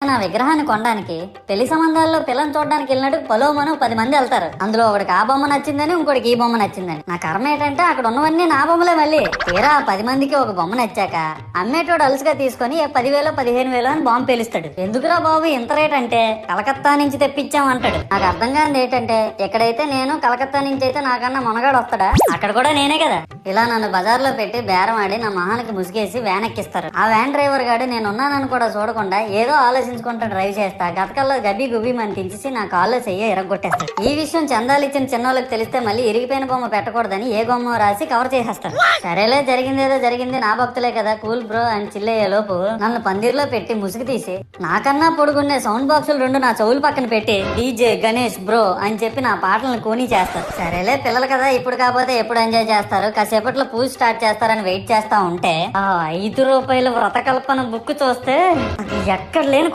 నా విగ్రహాన్ని కొనడానికి పెళ్లి సంబంధాల్లో పిల్లని చూడడానికి వెళ్ళినట్టు పొలోమను 10 మంది వెళ్తారు. అందులో ఒకడికి ఆ బొమ్మ నచ్చిందని, ఇంకోటికి ఈ బొమ్మ నచ్చిందని. నా కర్మ ఏంటంటే అక్కడ ఉన్నవన్నీ నా బొమ్మలే. మళ్ళీ తీరా 10 మందికి ఒక బొమ్మ నచ్చాక అమ్మేటోడు అలుసుగా తీసుకొని 10,000 15,000 అని బాంబు పేలుస్తాడు. ఎందుకురా బాబు ఇంత రేట్ అంటే కలకత్తా నుంచి తెప్పించాం అంటాడు. నాకు అర్థం కానిది ఏంటంటే ఎక్కడైతే నేను కలకత్తా నుంచి అయితే నాకన్నా మొనగాడు వస్తాడా, అక్కడ కూడా నేనే కదా. ఇలా నన్ను బజార్లో పెట్టి బేరం ఆడి నా మొహానికి ముసుగేసి వ్యాన్ ఎక్కిస్తారు. ఆ వ్యాన్ డ్రైవర్ గాడు నేను ఉన్నానని కూడా చూడకుండా ఏదో ఆలోచించుకుంటా డ్రైవ్ చేస్తా. గతకల్లో గబ్బి గుబ్బి అని తించేసి నా కాల్లో చెయ్యి ఇరగొట్టేస్తాడు. ఈ విషయం చందాలు ఇచ్చిన చిన్నోళ్ళకి తెలిస్తే మళ్ళీ ఇరిగిపోయిన బొమ్మ పెట్టకూడదని ఏ బొమ్మ రాసి కవర్ చేసేస్తారు. సరేలే జరిగిందేదో జరిగింది, నా భక్తులే కదా కూల్ బ్రో అని చిల్లయ్యే లోపు నన్ను పందిర్లో పెట్టి ముసుగు తీసి నాకన్నా పొడుగున్నే సౌండ్ బాక్సులు 2 నా చెవులు పక్కన పెట్టి డీజే గణేష్ బ్రో అని చెప్పి నా పాటలను కూనీ చేస్తారు. సరేలే పిల్లలు కదా ఇప్పుడు కాకపోతే ఎప్పుడు ఎంజాయ్ చేస్తారు, కాసేపట్లో పూజ స్టార్ట్ చేస్తారని వెయిట్ చేస్తా ఉంటే ఆ 5 రూపాయల వ్రతకల్పన బుక్ చూస్తే ఎక్కడ లేని